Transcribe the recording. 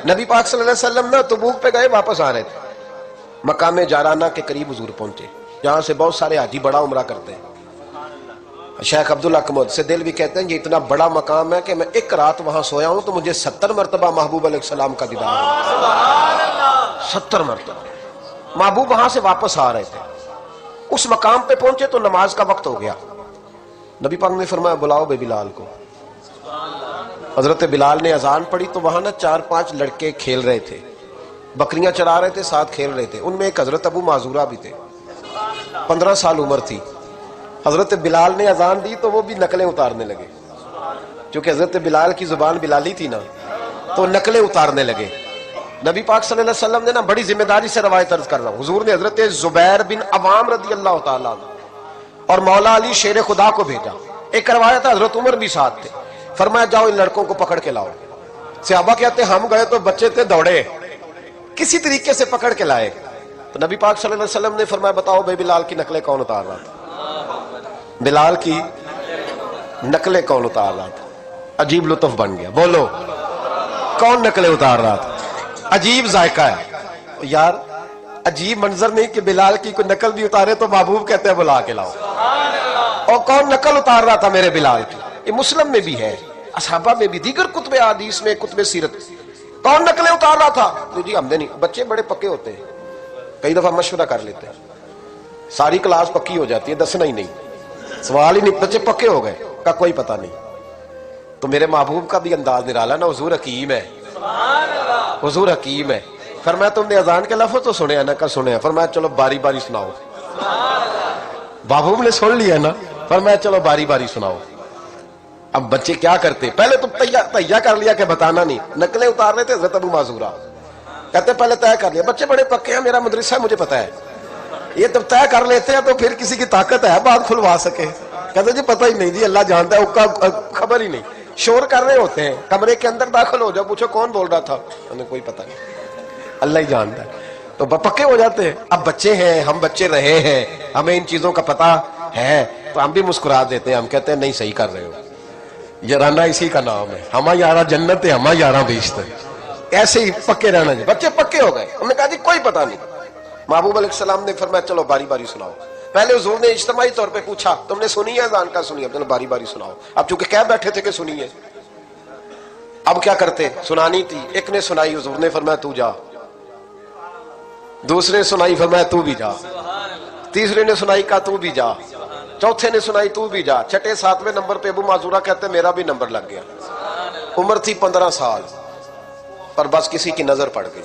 نبی پاک صلی اللہ علیہ وسلم نا تبوک پہ گئے، واپس آ رہے تھے، مقام جارانہ کے قریب حضور پہنچے، جہاں سے بہت سارے حاجی بڑا عمرہ کرتے ہیں۔ شیخ عبدالحق سے دل بھی کہتے ہیں یہ اتنا بڑا مقام ہے کہ میں ایک رات وہاں سویا ہوں تو مجھے 70 مرتبہ محبوب علیہ السلام کا دیدار ہوا۔ 70 مرتبہ محبوب وہاں سے واپس آ رہے تھے، اس مقام پہ پہنچے تو نماز کا وقت ہو گیا۔ نبی پاک نے فرمایا بلاؤ بے بلال کو۔ حضرت بلال نے اذان پڑھی تو وہاں نا 4-5 لڑکے کھیل رہے تھے، بکریاں چرا رہے تھے، ساتھ کھیل رہے تھے۔ ان میں ایک حضرت ابو معذورہ بھی تھے، 15 سال عمر تھی۔ حضرت بلال نے اذان دی تو وہ بھی نقلیں اتارنے لگے، چونکہ حضرت بلال کی زبان بلالی تھی نا، تو نقلیں اتارنے لگے۔ نبی پاک صلی اللہ علیہ وسلم نے نا بڑی ذمہ داری سے روایت عرض کر رہا ہوں، حضور نے حضرت زبیر بن عوام رضی اللہ تعالیٰ اور مولا علی شیر خدا کو بھیجا۔ ایک روایت ہے حضرت عمر بھی ساتھ تھے، فرمایا جاؤ ان لڑکوں کو پکڑ کے لاؤ۔ صحابہ کہتے ہم گئے تو بچے تھے، دوڑے، کسی طریقے سے پکڑ کے لائے۔ تو نبی پاک صلی اللہ علیہ وسلم نے فرمایا بتاؤ بھائی بلال کی نقلیں کون اتار رہا تھا؟ بلال کی نقلیں کون اتار رہا تھا؟ عجیب لطف بن گیا، بولو کون نقلیں اتار رہا تھا؟ عجیب ذائقہ ہے یار، عجیب منظر نہیں کہ بلال کی کوئی نقل بھی اتارے تو محبوب کہتے ہیں بلا کے لاؤ۔ اور کون نقل اتار رہا تھا میرے بلال کی؟ یہ مسلم میں بھی ہے، اصحابہ میں بھی، دیگر کتب حدیث میں، کتب سیرت۔ کون نقلیں اتار رہا تھا؟ جی ہم نے نہیں، بچے بڑے پکے ہوتے ہیں، کئی دفعہ مشورہ کر لیتے ہیں، ساری کلاس پکی ہو جاتی ہے، دسنا ہی نہیں، سوال ہی نہیں، بچے پکے ہو گئے کا کوئی پتہ نہیں۔ تو میرے محبوب کا بھی انداز نرالا نا، حضور حکیم ہے، حضور حکیم ہے۔ فرمایا تم نے اذان کے لفظ تو سنے ہیں نا؟ کا سنے ہیں۔ فرمایا چلو باری باری سناؤ۔ محبوب نے سن لیا نا، فرمایا چلو باری باری سناؤ۔ اب بچے کیا کرتے، پہلے تو تیہ کر لیا کہ بتانا نہیں، نقلیں اتار رہے تھے حضرت ابو معذورہ، کہتے پہلے طے کر لیا، بچے بڑے پکے ہیں، میرا مدرسہ ہے مجھے پتا ہے، یہ جب طے کر لیتے ہیں تو پھر کسی کی طاقت ہے بات کھلوا سکے؟ کہتے جی پتہ ہی نہیں جی، اللہ جانتا ہے، اس کا خبر ہی نہیں، شور کر رہے ہوتے ہیں، کمرے کے اندر داخل ہو جاؤ، پوچھو کون بول رہا تھا، ہمیں کوئی پتہ نہیں، اللہ ہی جانتا ہے۔ تو پکے ہو جاتے ہیں۔ اب بچے ہیں، ہم بچے رہے ہیں، ہمیں ان چیزوں کا پتہ ہے تو ہم بھی مسکرا دیتے ہیں، ہم کہتے ہیں نہیں صحیح کر رہے ہو، یارانہ اسی کا نام ہے، ہما یارہ جنت ہے، ہما یارہ بیشت ہے، ایسے ہی پکے رہنا جی۔ بچے پکے ہو گئے، ہم نے کہا جی کوئی پتہ نہیں۔ محبوب علیہ السلام نے فرمایا چلو باری باری سناؤ۔ پہلے حضور نے اجتماعی طور پہ پوچھا تم نے سنی ہے اذان کا؟ سنی ہے، چلو باری باری سناؤ۔ اب چونکہ کہہ بیٹھے تھے کہ سنی ہے، اب کیا کرتے، سنانی تھی۔ ایک نے سنائی، حضور نے فرمایا تو جا، دوسرے نے سنائی، فرمایا تو بھی جا، تیسرے نے سنائی، کہا تو بھی جا، چوتھے نے سنائی، تو بھی جا، چھٹے 7ویں نمبر پہ ابو معذورہ کہتے میرا بھی نمبر لگ گیا۔ عمر تھی 15 سال، پر بس کسی کی نظر پڑ گئی۔